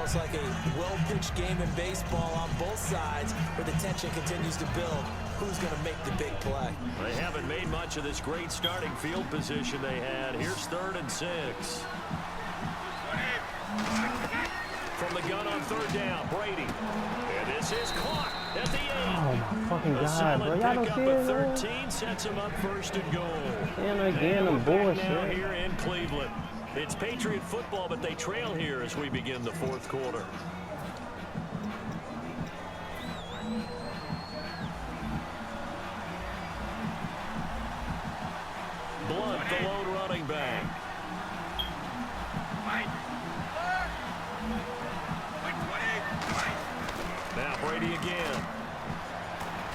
almost like a well-pitched game in baseball on both sides where the tension continues to build. Who's going to make the big play? They haven't made much of this great starting field position they had. Here's 3rd and 6. From the gun on 3rd down, Brady. And this is caught at the 8. Oh, my fucking God, bro. Y'all don't see it, 13 sets him up 1st and goal. And again, I'm bullshit. Now here in Cleveland. It's Patriot football, but they trail here as we begin the 4th quarter. Blunt, the lone running back. Now Brady again.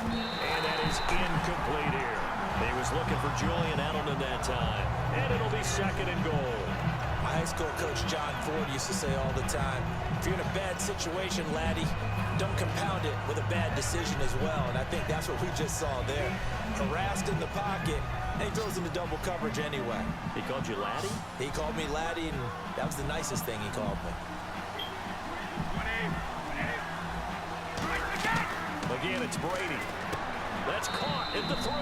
And that is incomplete here. He was looking for Julian Edelman that time. And it'll be 2nd and goal. My high school coach John Ford used to say all the time, if you're in a bad situation, laddie, don't compound it with a bad decision as well. And I think that's what we just saw there. Harassed in the pocket, and he throws into double coverage anyway. He called you laddie? He called me laddie, and that was the nicest thing he called me. Again, it's Brady. That's caught at the 3.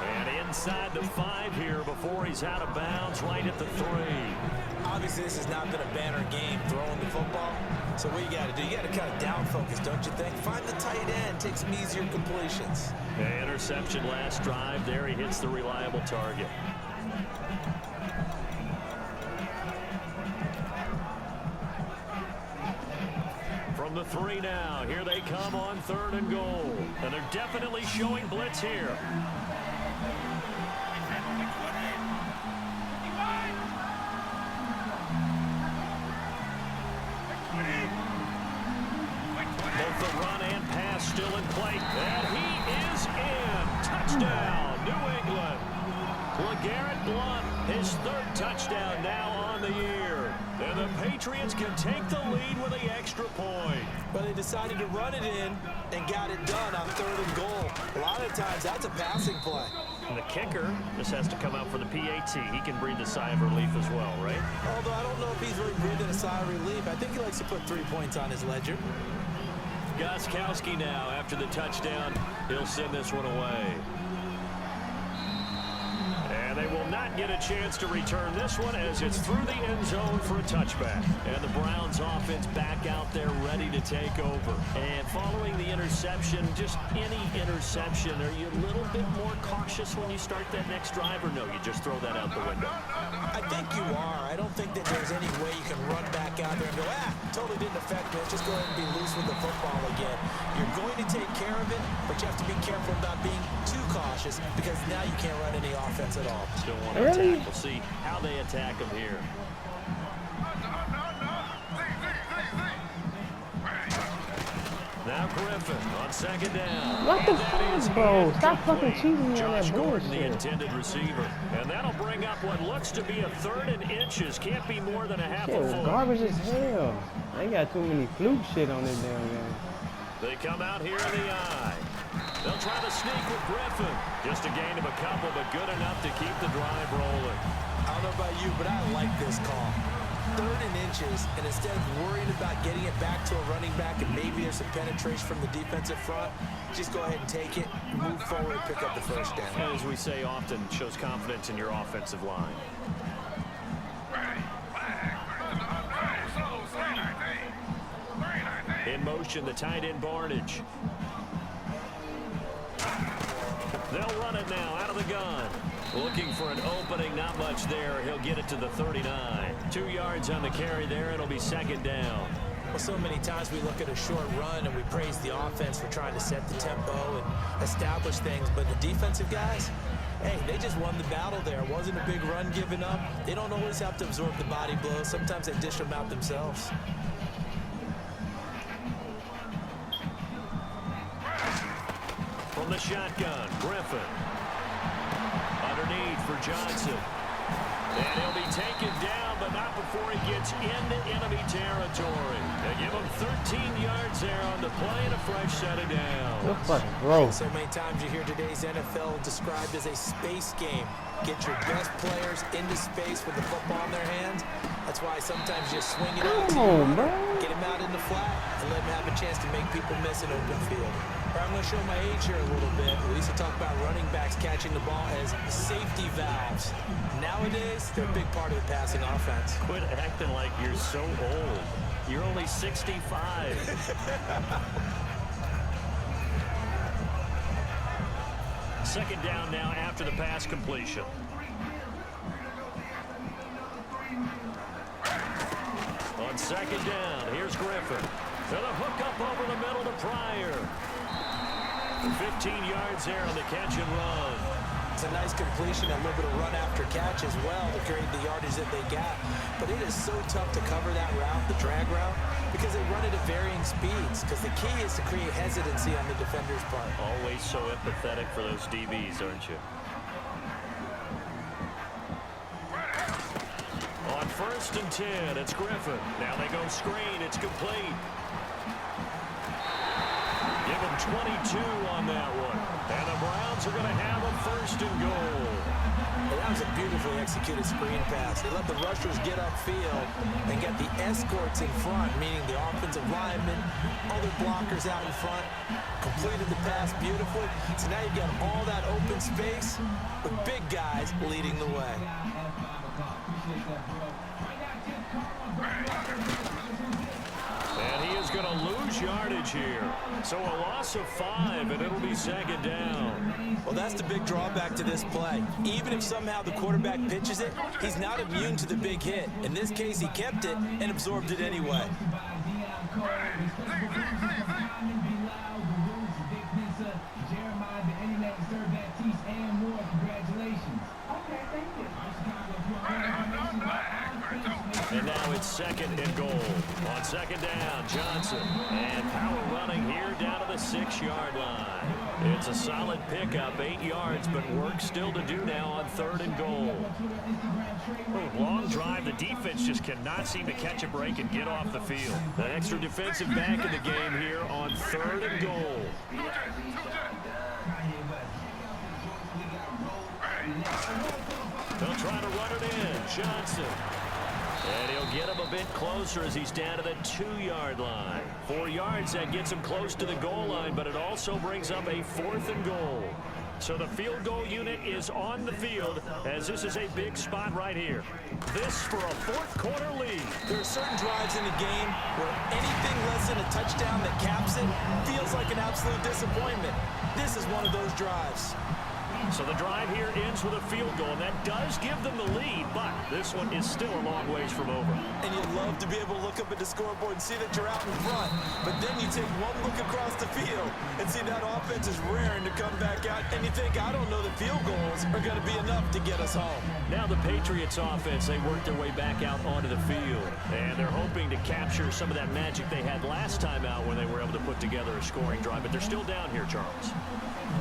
And inside the 5 here before he's out of bounds, right at the 3. Obviously, this has not been a banner game throwing the football. So what you got to do, you got to kind of down focus, don't you think? Find the tight end, take some easier completions. The interception last drive. There he hits the reliable target. From the 3 now, here they come on 3rd and goal. And they're definitely showing blitz here. Both the run and pass still in play. And he is in. Touchdown, New England. LeGarrette Blount, his 3rd touchdown now on the year. And the Patriots can take the lead with the extra point. But they decided to run it in and got it done on 3rd and goal. A lot of times, that's a passing play. And the kicker just has to come out for the PAT. He can breathe a sigh of relief as well, right? Although I don't know if he's really breathing a sigh of relief. I think he likes to put 3 points on his ledger. Gostkowski now after the touchdown. He'll send this one away. And they will not get a chance to return this one as it's through the end zone for a touchback. And the Browns offense back out there ready to take over. And following the interception, just any interception, are you a little bit more cautious when you start that next drive, or no, you just throw that out the window? I think you are. I don't think that there's any way you can run back out there and go, totally didn't affect me. Let's just go ahead and be loose with the football again. You're going to take care of it, but you have to be careful about being too cautious because now you can't run any offense at all. Still want to attack. We'll see how they attack him here. Now Griffin on 2nd down. What the fuck, bro? Stop fucking cheating me on Josh that Gordon, the bullshit. intended receiver. And that'll bring up what looks to be a 3rd and inches. Can't be more than a half Shit a was foot. garbage as hell. They got too many fluke shit on this damn game. They come out here in the eye. They'll try to sneak with Griffin. Just a gain of a couple, but good enough to keep the drive rolling. I don't know about you, but I like this call. 3rd and inches, and instead of worrying about getting it back to a running back and maybe there's some penetration from the defensive front, just go ahead and take it, move forward, pick up the 1st down. As we say often, shows confidence in your offensive line. In motion, the tight end Barnage. They'll run it now out of the gun. Looking for an opening, not much there. He'll get it to the 39. 2 yards on the carry there. It'll be 2nd down. Well, so many times we look at a short run and we praise the offense for trying to set the tempo and establish things, but the defensive guys, hey, they just won the battle there. It wasn't a big run given up. They don't always have to absorb the body blows. Sometimes they dish them out themselves. From the shotgun, Griffin. Underneath for Johnson. And he'll be taken down, but not before he gets into enemy territory. They give him 13 yards there on the play and a fresh set of downs. What fucking bro? So many times you hear today's NFL described as a space game. Get your best players into space with the football in their hands. That's why sometimes you swing it out. Come on, bro. Get him a chance to make people miss an open field. I'm going to show my age here a little bit. We used to talk about running backs catching the ball as safety valves. Nowadays, they're a big part of the passing offense. Quit acting like you're so old. You're only 65. Second down now after the pass completion. On second down, here's Griffin. And a hook up over the middle to Pryor. 15 yards there on the catch and run. It's a nice completion, a little bit of run after catch as well to create the yardage that they got. But it is so tough to cover that route, the drag route, because they run it at varying speeds. Because the key is to create hesitancy on the defender's part. Always so empathetic for those DBs, aren't you? On 1st and 10, it's Griffin. Now they go screen. It's complete. Give him 22 on that one. And the Browns are going to have a 1st and goal. Well, that was a beautifully executed screen pass. They let the rushers get upfield and get the escorts in front, meaning the offensive linemen, other blockers out in front, completed the pass beautifully. So now you've got all that open space with big guys leading the way. And he is going to lose yardage here. So a loss of 5, and it'll be second down. Well, that's the big drawback to this play. Even if somehow the quarterback pitches it, he's not immune to the big hit. In this case, he kept it and absorbed it anyway. And now it's second and goal. On second down, Johnson. And power running here down to the 6-yard line. It's a solid pickup, 8 yards, but work still to do now on 3rd and goal. Long drive. The defense just cannot seem to catch a break and get off the field. An extra defensive back in the game here on 3rd and goal. They'll try to run it in. Johnson. And he'll get him a bit closer as he's down to the 2-yard line. 4 yards, that gets him close to the goal line, but it also brings up a 4th and goal. So the field goal unit is on the field as this is a big spot right here. This for a 4th quarter lead. There are certain drives in the game where anything less than a touchdown that caps it feels like an absolute disappointment. This is one of those drives. So the drive here ends with a field goal, and that does give them the lead, but this one is still a long ways from over. And you'd love to be able to look up at the scoreboard and see that you're out in front, but then you take one look across the field and see that offense is raring to come back out, and you think, I don't know that field goals are going to be enough to get us home. Now the Patriots offense, they work their way back out onto the field, and they're hoping to capture some of that magic they had last time out when they were able to put together a scoring drive, but they're still down here, Charles.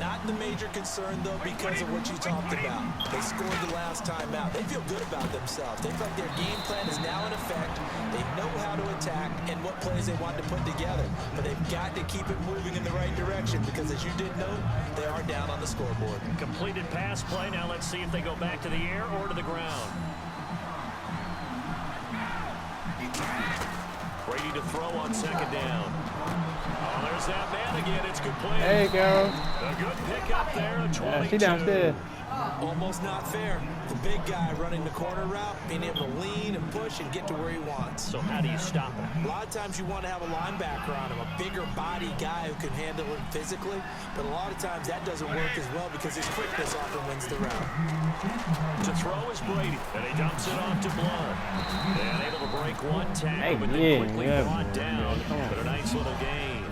Not the major concern, though, because of what you talked about. They scored the last time out. They feel good about themselves. They feel like their game plan is now in effect. They know how to attack and what plays they want to put together. But they've got to keep it moving in the right direction because, as you did note, they are down on the scoreboard. Completed pass play. Now let's see if they go back to the air or to the ground. Brady to throw on second down. Oh, there's that man again. It's complete. There you go. A good pickup there. A 22. Yeah, she downstairs. Almost not fair. The big guy running the corner route, being able to lean and push and get to where he wants. So how do you stop it? A lot of times you want to have a linebacker on him, a bigger body guy who can handle it physically, but a lot of times that doesn't work as well because his quickness often wins the route. To throw is Brady, and he dumps it off to Blood. And able to break one tackle, but then quickly brought down. But a nice little gain.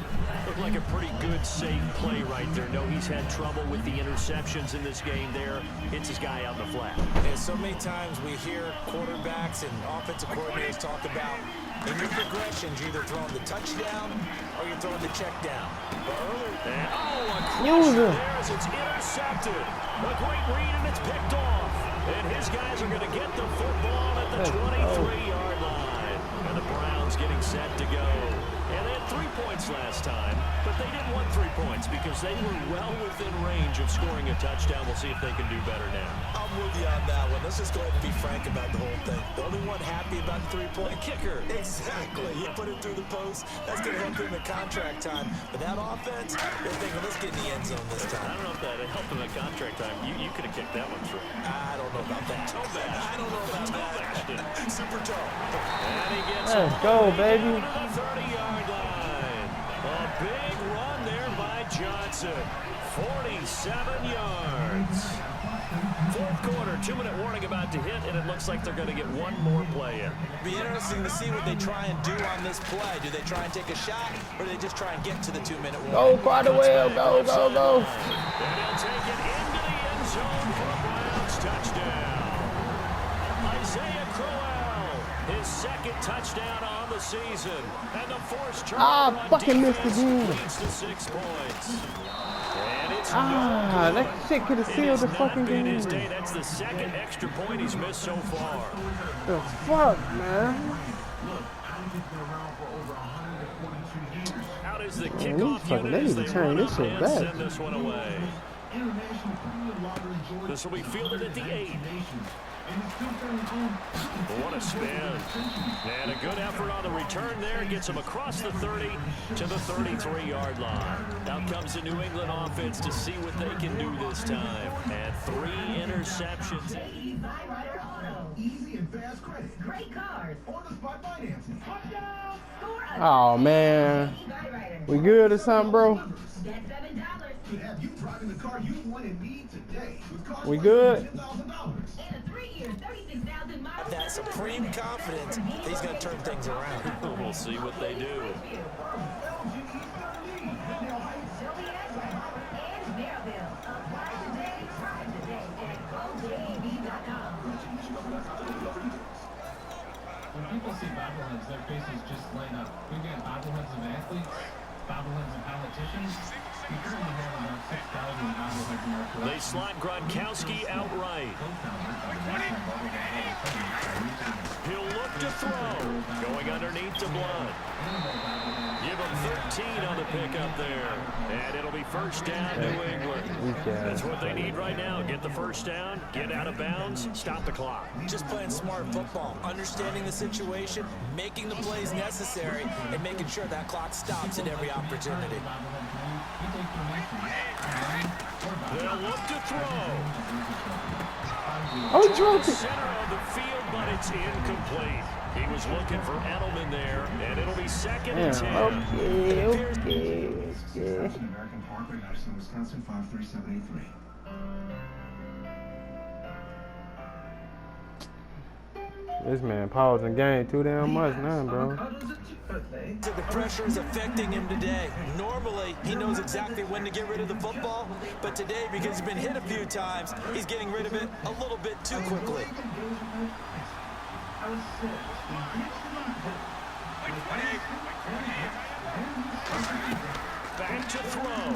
Looked like a pretty good, safe play right there. No, he's had trouble with the interceptions in this game there. Hits his guy out in the flat. And so many times we hear quarterbacks and offensive coordinators talk about in your progressions, you're either throwing the touchdown or you're throwing the check down. But earlier, a crush there as it's intercepted. A great read, and it's picked off. And his guys are going to get the football at the 23-yard line. And the Browns getting set to go. And they had 3 points points last time, but they didn't want 3 points because they were well within range of scoring a touchdown. We'll see if they can do better now. I'm with you on that one. Let's just go ahead and be frank about the whole thing. The only one happy about the 3-point kicker. Exactly. He put it through the post. That's going to help him in contract time. But that offense, they're thinking, let's get in the end zone this time. I don't know if that helped him at contract time. You could have kicked that one through. I don't know about that. I don't know about that. Super toe. And he gets Let's go, baby. To the 30-yard line. A big run there by Johnson. 47 yards. Fourth quarter, 2-minute warning about to hit, and it looks like they're going to get one more play in. Be interesting to see what they try and do on this play. Do they try and take a shot, or do they just try and get to the 2-minute warning? Go, Cardwell. Go, go, go. And he'll take it into the end zone for a Browns touchdown. Isaiah Crowell, his second touchdown on the season. And the forced turnover on fucking missed defense again. leads to 6 points. And it's That shit could have sealed the fucking game. his day. That's the second extra point he's missed so far. The fuck, man? Out is the Man, kickoff they unit as need they to turn run this up shit and back. send this one away. This will be fielded at the 8. What a spin. And a good effort on the return there. Gets him across the 30 to the 33-yard line. Out comes the New England offense to see what they can do this time. And 3 interceptions. Easy and fast credit. Great cars. On-the-spot financing. Oh, man. We good or something, bro? Get $7. Could have you driving the car you want and need today. We good? And a 3-year, 36,000 miles. That supreme confidence, he's going to turn things around. We'll see what they do. When people see bobbleheads, their faces just light up. We've got bobbleheads of athletes, bobbleheads of politicians. We currently have about 6,000 bobbleheads in our collection. They slide Gronkowski outright. He'll look to throw. Going underneath to Blood. Give him 13 on the pickup there. And it'll be first down, New England. That's what they need right now. Get the first down, get out of bounds, stop the clock. Just playing smart football, understanding the situation, making the plays necessary, and making sure that clock stops at every opportunity. They'll look to throw. Oh, he dropped it. Center of the field, but it's incomplete. He was looking for Edelman there, and it'll be second and 10. Okay. American Parkway, Madison, Wisconsin, 53783. This man pausing game too damn much now, bro. The pressure is affecting him today. Normally, he knows exactly when to get rid of the football, but today, because he's been hit a few times, he's getting rid of it a little bit too quickly. Back to throw.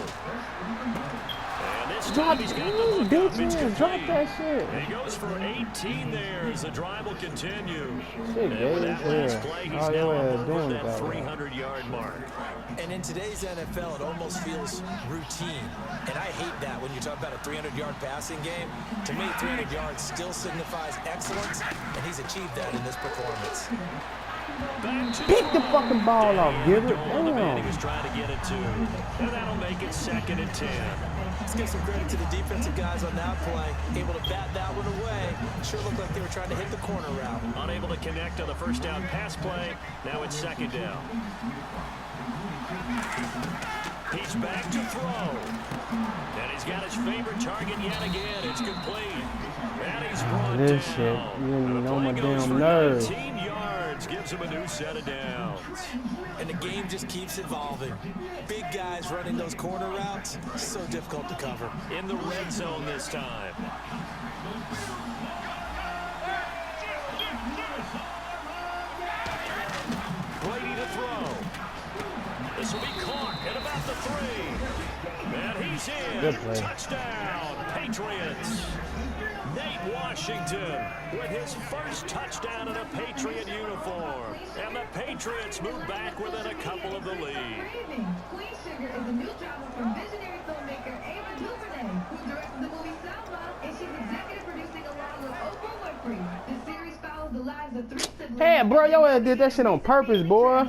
And this Drop time he's got the hook up. bitch, It's man. Drop complete. that shit. He goes for 18 there as the drive will continue. Shit, And with gay that as last hell. play, he's All now your up ass over doing that that. 300-yard mark. And in today's NFL, it almost feels routine. And I hate that when you talk about a 300-yard passing game. To me, 300 yards still signifies excellence, and he's achieved that in this performance. Pick the fucking ball off, give it. The man he Damn. was trying to get it to. And that'll make it second and 10. Let's give some credit to the defensive guys on that play. Able to bat that one away. Sure looked like they were trying to hit the corner route. Unable to connect on the first down pass play. Now it's second down. He's back to throw. And he's got his favorite target yet again. It's complete. And he's brought This down. shit, you And the know my play goes damn for nerves. 19 yards. Gives him a new set of downs. And the game just keeps evolving. Big guys running those corner routes, so difficult to cover. In the red zone this time. Brady to throw. This will be caught at about the 3. And he's in. Good play. Touchdown, Patriots. Nate Washington with his first touchdown in a Patriot uniform. And the Patriots move back within a couple of the lead. Queen Sugar is a new drama from visionary filmmaker Ava DuVernay, who directed the movie Selma, and she's executive producing along with Oprah Winfrey. The series follows the lives of three siblings. Hey, bro, your ass did that shit on purpose, boy.